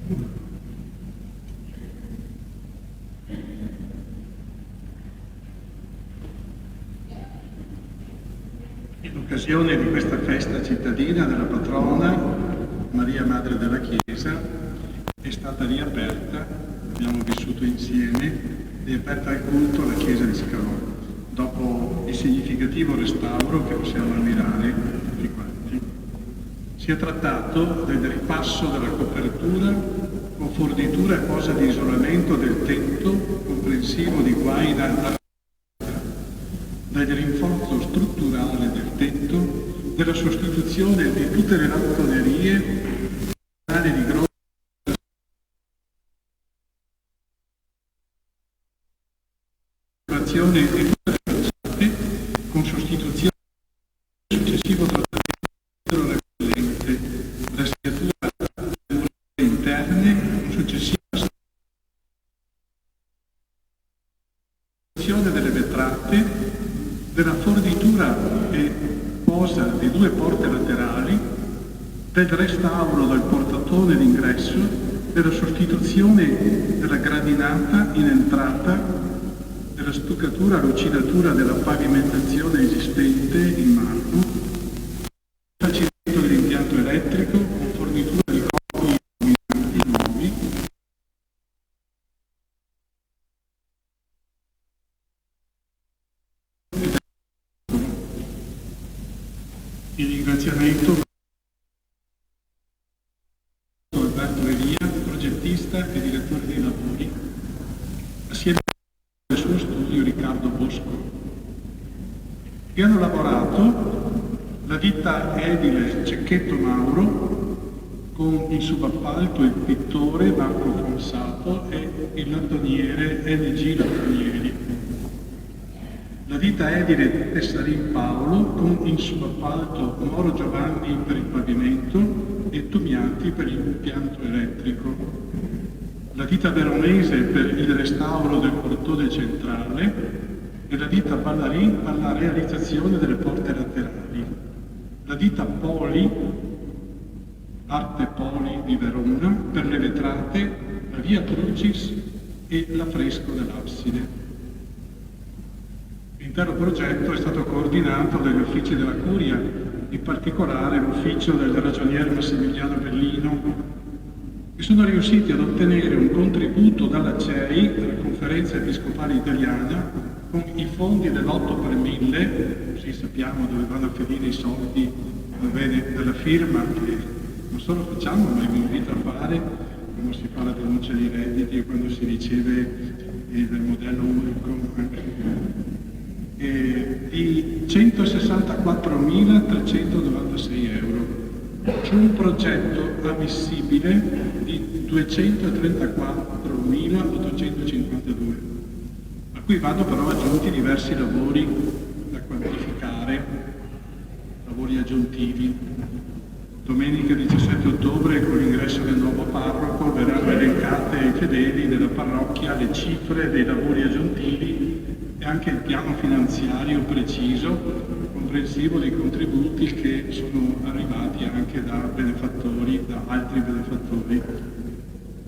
In occasione di questa festa cittadina della patrona Maria Madre della Chiesa è stata riaperta, abbiamo vissuto insieme, riaperta al culto la chiesa di Scalò, dopo il significativo restauro che possiamo ammirare tutti quanti. Si è trattato del ripasso della copertura con fornitura e posa di isolamento del tetto, comprensivo di guai da del rinforzo strutturale del tetto, della sostituzione di tutte le lattonerie di grotte di tutte le facciate con sostituzione del successivo trattamento repellente, resiatura delle mura interne con successiva sostituzione delle vetrate, della fornitura e posa di 2 porte laterali, del restauro del portatone d'ingresso, della sostituzione della gradinata in entrata, della stuccatura e lucidatura della pavimentazione esistente in marmo, rifacimento dell'impianto elettrico con fornitura di corpi illuminanti nuovi, il ringraziamento a Alberto Elia, progettista e direttore dei lavori, assieme al suo studio Riccardo Bosco. Vi hanno lavorato la ditta edile Cecchetto Mauro con in subappalto il pittore Marco Fonsato e il lattoniere LG Lattonieri. La ditta edile Tessarin Paolo con in subappalto Moro Giovanni per il pavimento e Tumiati per l'impianto elettrico. La ditta veronese per il restauro del portone centrale e la ditta Ballarin per la realizzazione delle porte laterali. La ditta Poli, Arte Poli di Verona, per le vetrate, la via Crucis e l'affresco dell'abside. L'intero progetto è stato coordinato dagli uffici della Curia, in particolare l'ufficio del ragionier Massimiliano Bellino, che sono riusciti ad ottenere un contributo dalla CEI, dalla Conferenza Episcopale Italiana, con i fondi dell'8 per 1000, così sappiamo dove vanno a finire i soldi della firma, che non solo facciamo, ma vi invito a fare quando si fa la denuncia di redditi e quando si riceve il modello unico, di 164.396 euro, su un progetto ammissibile di 234.852, a cui vanno però aggiunti diversi lavori da quantificare, lavori aggiuntivi. Domenica 17 ottobre, con l'ingresso del nuovo parroco, verranno elencate ai fedeli della parrocchia le cifre dei lavori aggiuntivi e anche il piano finanziario preciso, comprensivo dei contributi che sono arrivati anche da benefattori, da altri benefattori.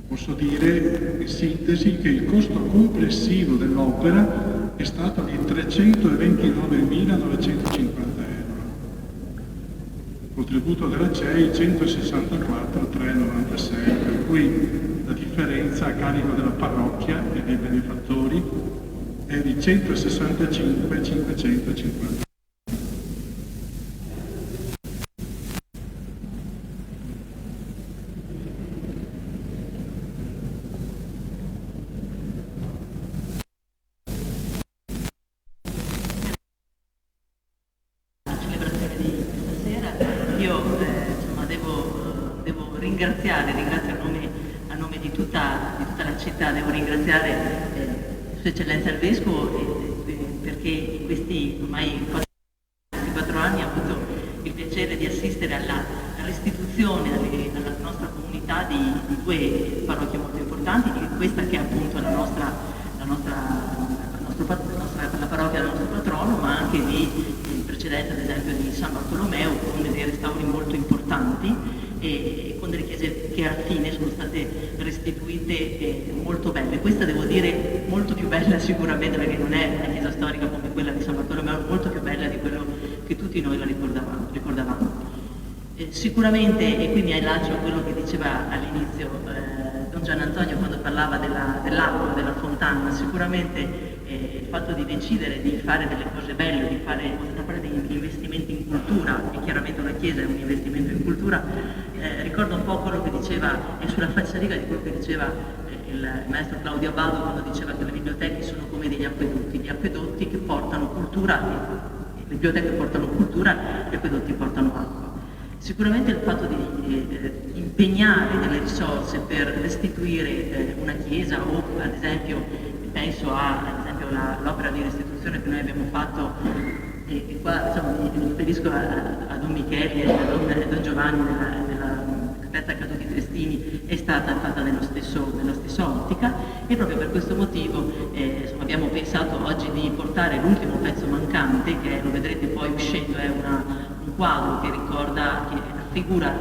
Posso dire in sintesi che il costo complessivo dell'opera è stato di 329.950 euro. Contributo della CEI 164.396, per cui la differenza a carico della parrocchia e dei benefattori è di 165.550. Eccellenza il Vescovo, perché in questi ormai 4 anni ha avuto il piacere di assistere alla restituzione alla nostra comunità di 2 parrocchie molto importanti, di questa che è appunto la parrocchia del nostro patrono, ma anche in precedenza ad esempio di San Bartolomeo, con dei restauri molto importanti, e con delle chiese che alla fine sono state restituite molto belle. Questa devo dire molto più bella sicuramente, perché non è una chiesa storica come quella di San Bartolomeo, ma molto più bella di quello che tutti noi la ricordavamo. Sicuramente, e qui mi allaccio a quello che diceva all'inizio Don Gian Antonio quando parlava dell'acqua, della fontana, sicuramente il fatto di decidere di fare delle cose belle, di fare degli investimenti in cultura, e chiaramente una chiesa è un investimento in cultura, ricordo un po' quello che diceva, e sulla falsariga di quello che diceva il maestro Claudio Abbado quando diceva che le biblioteche sono come degli acquedotti, gli acquedotti che portano cultura, le biblioteche portano cultura, gli acquedotti portano acqua. Sicuramente il fatto di impegnare delle risorse per restituire una chiesa, o ad esempio penso all'opera di restituzione che noi abbiamo fatto, e qua mi riferisco a Don Michele e a Don Giovanni della Cappella Caduti Triestini, è stata fatta nella stessa ottica, e proprio per questo motivo abbiamo pensato oggi di portare l'ultimo pezzo mancante, che lo vedrete poi uscendo, è un quadro che raffigura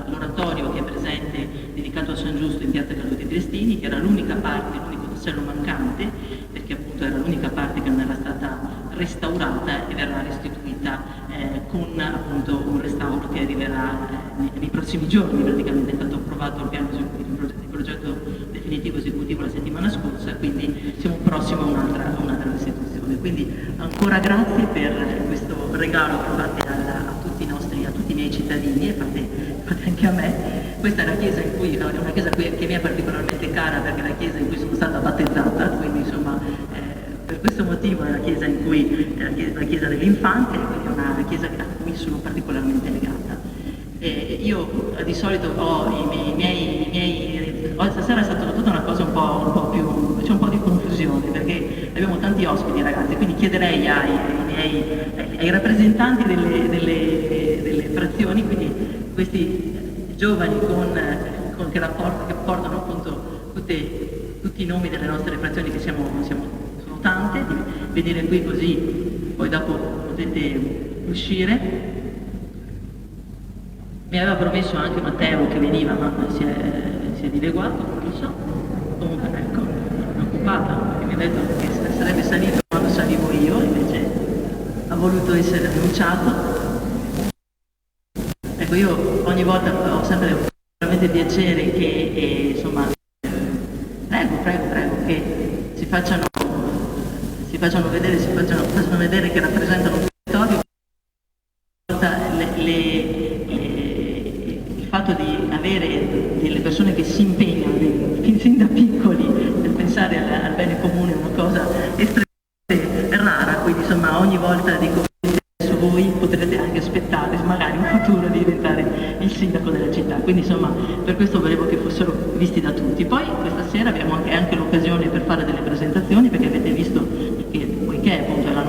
l'oratorio che è presente, dedicato a San Giusto in piazza Caduti Triestini, che era l'unico tassello mancante, perché appunto era l'unica parte che non era stata restaurata e verrà restituita con appunto un restauro che arriverà nei prossimi giorni. Praticamente è stato approvato il progetto definitivo esecutivo la settimana scorsa, quindi siamo prossimi a un'altra restituzione. Quindi ancora grazie per questo regalo che fate a tutti i miei cittadini, e fate anche a me. Questa è una chiesa che mi è particolarmente cara, perché è la chiesa in cui sono stata battezzata, quindi insomma per questo motivo è la chiesa la chiesa dell'Infante, quindi è una chiesa a cui sono particolarmente legata. Io di solito ho stasera è stata tutta una cosa un po' più, c'è un po' di confusione, perché abbiamo tanti ospiti ragazzi, quindi chiederei ai rappresentanti delle frazioni, quindi questi giovani che portano appunto tutti i nomi delle nostre frazioni, che sono tante, di venire qui così poi dopo potete uscire. Mi aveva promesso anche Matteo che veniva, ma si è dileguato, non lo so. Comunque ecco, è occupata, perché mi ha detto che sarebbe salito quando salivo io, invece ha voluto essere annunciato. Ecco, io ogni volta ho sempre veramente piacere che insomma prego che si facciano vedere che rappresentano un territorio. Il fatto di avere delle persone che si impegnano fin da piccoli nel pensare al bene comune è una cosa estremamente rara, quindi insomma ogni volta dico adesso voi potrete anche aspettare magari in futuro di diventare il sindaco della città, quindi insomma per questo volevo che fossero visti da tutti. Poi questa sera abbiamo anche l'occasione per fare delle presentazioni, perché avete visto che poiché appunto è la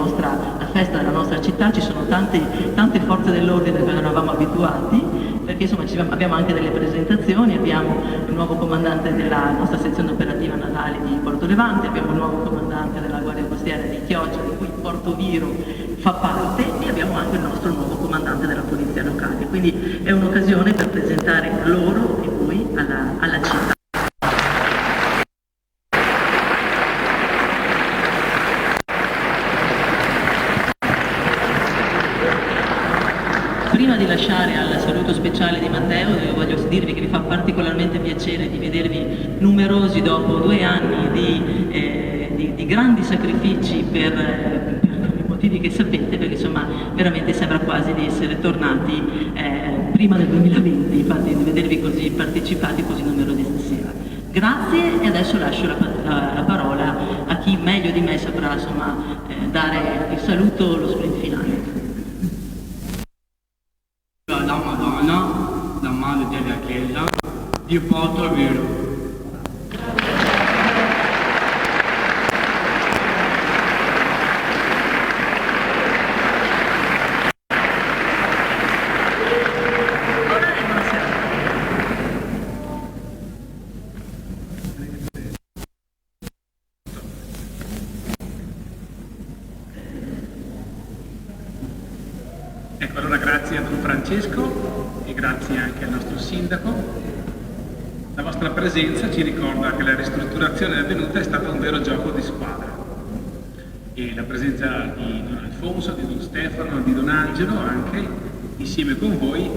festa della nostra città, ci sono tante forze dell'ordine che non eravamo abituati, perché insomma abbiamo anche delle presentazioni, abbiamo il nuovo comandante della nostra sezione operativa navale di Porto Levante, abbiamo il nuovo comandante della Guardia Costiera di Chioggia, di cui Porto Viro fa parte, e abbiamo anche il nostro nuovo comandante della polizia locale, quindi è un'occasione per presentare loro e voi alla città. Prima di lasciare al saluto speciale di Matteo, io voglio dirvi che mi fa particolarmente piacere di vedervi numerosi dopo 2 anni di grandi sacrifici per i motivi che sapete, perché insomma veramente sembra quasi di essere tornati prima del 2020, infatti di vedervi così partecipati, così numerosi stasera. Grazie, e adesso lascio la parola a chi meglio di me saprà insomma dare il saluto, lo sprint finale. La Madonna, la madre della Chiesa di Porto Viro. Ecco, allora grazie a Don Francesco. e grazie anche al nostro sindaco. La vostra presenza ci ricorda che la ristrutturazione avvenuta è stata un vero gioco di squadra. E la presenza di Don Alfonso, di Don Stefano, di Don Angelo, anche insieme con voi,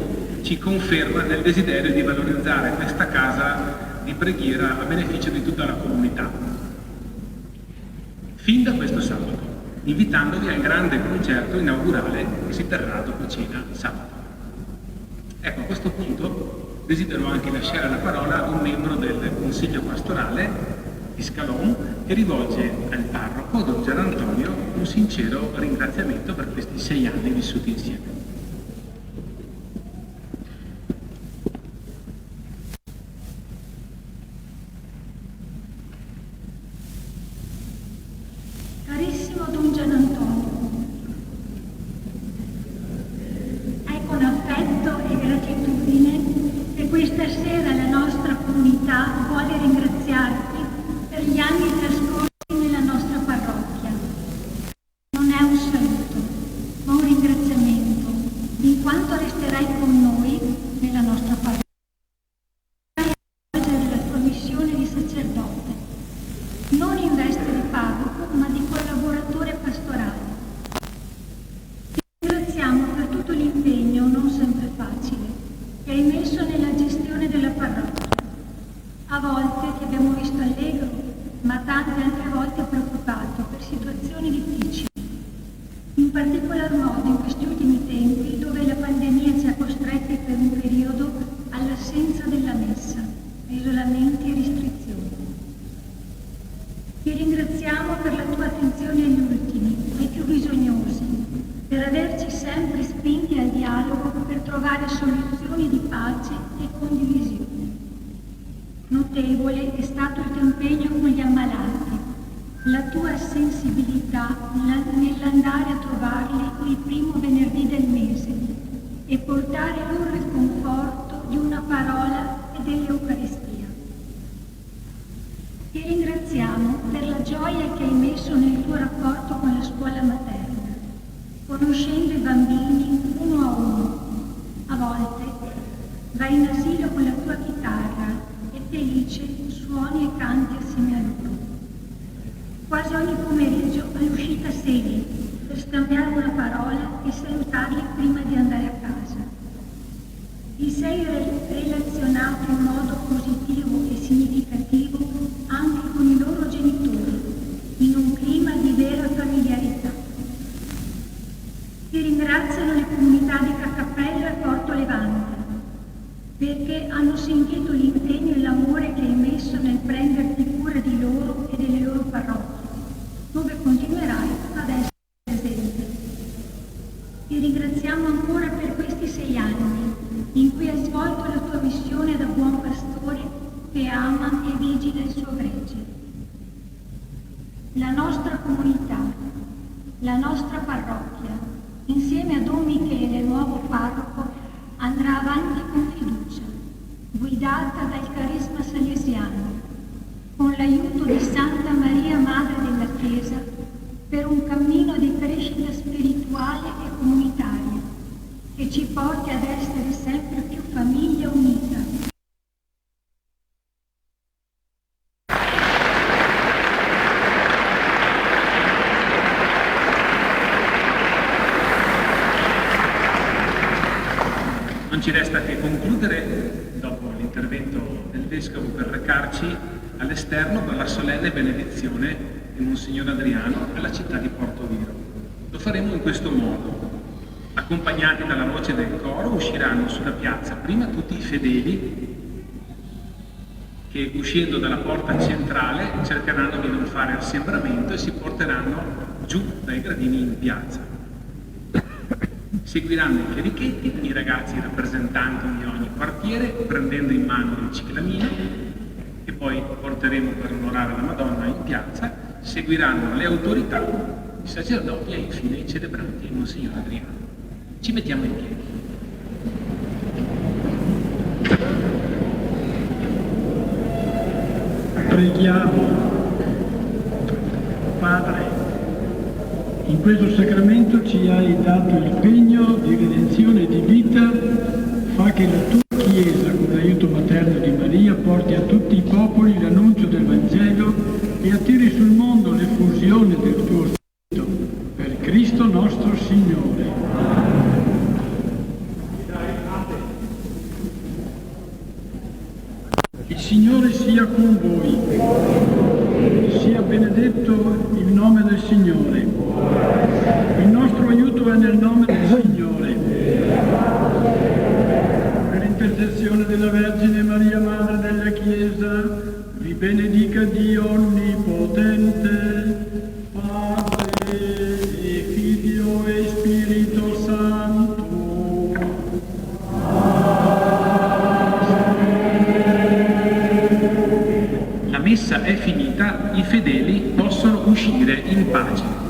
ci conferma nel desiderio di valorizzare questa casa di preghiera a beneficio di tutta la comunità. Fin da questo sabato, invitandovi al grande concerto inaugurale che si terrà dopo cena sabato. Ecco, a questo punto desidero anche lasciare la parola a un membro del Consiglio Pastorale di Scalon che rivolge al parroco, Don Gian Antonio, un sincero ringraziamento per questi 6 anni vissuti insieme. Carissimo Don Gian Antonio, è con affetto e gratitudine che questa sera la nostra comunità vuole ringraziarti per gli anni trascorsi nella nostra parrocchia. Non è un saluto, ma un ringraziamento, in quanto resterai con noi nella nostra parrocchia e svolgere la tua missione di sacerdote, non in veste di parroco, ma di collaboratore pastorale. Ti ringraziamo per tutto l'impegno, non sempre facile, che hai messo nella gestione della parrocchia. A volte ti abbiamo visto allegro, ma tante altre volte preoccupato per situazioni difficili. In particolar modo in questi ultimi tempi, dove la pandemia ci ha costretti per un periodo all'assenza della messa, a isolamenti e restrizioni. Ti ringraziamo per la tua attenzione agli ultimi, ai più bisognosi, per averci sempre spinti al dialogo per trovare soluzioni di pace e condivisione. Notevole è stato il tuo impegno con gli ammalati, la tua sensibilità nell'andare a trovarli il primo venerdì del mese e portare loro il conforto di una parola e dell'Eucaristia. Ti ringraziamo per la gioia che hai messo nel tuo rapporto con la scuola materna, conoscendo i bambini uno a uno. A volte vai in asilo con la tua chitarra e felice suoni e canti assieme a loro. Quasi ogni pomeriggio all'uscita sei per scambiare una parola e salutarli prima di andare a casa. Ti sei relazionato in modo positivo e significativo anche con i loro genitori, in un clima di vera familiarità. Ti ringraziano le comunità di Cacappella e Porto Levante, perché hanno sentito l'impegno e l'amore che hai messo nel prenderti cura di loro e delle loro parrocchie, dove continuerai ad essere presente. Ti ringraziamo ancora per questi 6 anni in cui hai svolto la tua missione da buon pastore che ama e vigila il suo gregge. La nostra comunità, la nostra parrocchia, insieme a Don Michele, nuovo parroco, andrà avanti con fiducia, guidata dal carisma salesiano, con l'aiuto di Santa Maria, Madre della Chiesa, per un cammino di crescita spirituale e comunitaria, che ci porti ad essere sempre più famiglia unita. Non ci resta che concludere, dopo l'intervento del Vescovo, per recarci all'esterno per la solenne benedizione di Monsignor Adriano alla città di Porto Viro. Lo faremo in questo modo. Accompagnati dalla voce del coro usciranno sulla piazza prima tutti i fedeli che, uscendo dalla porta centrale, cercheranno di non fare assembramento e si porteranno giù dai gradini in piazza. Seguiranno i chierichetti, i ragazzi rappresentanti di ogni quartiere, prendendo in mano il ciclamino, che poi porteremo per onorare la Madonna in piazza. Seguiranno le autorità, i sacerdoti e infine i celebranti e il Monsignor Adriano. Ci mettiamo in piedi. Preghiamo. Padre, in questo sacramento ci hai dato il pegno di redenzione e di vita, fa che Il Signore sia con voi. Sia benedetto il nome del Signore. Il nostro aiuto è nel nome del Signore. Per l'intercessione della Vergine Maria, Madre della Chiesa, vi benedica Dio Onnipotente, Padre e Figlio e Spirito Santo. La messa è finita, i fedeli possono uscire in pace.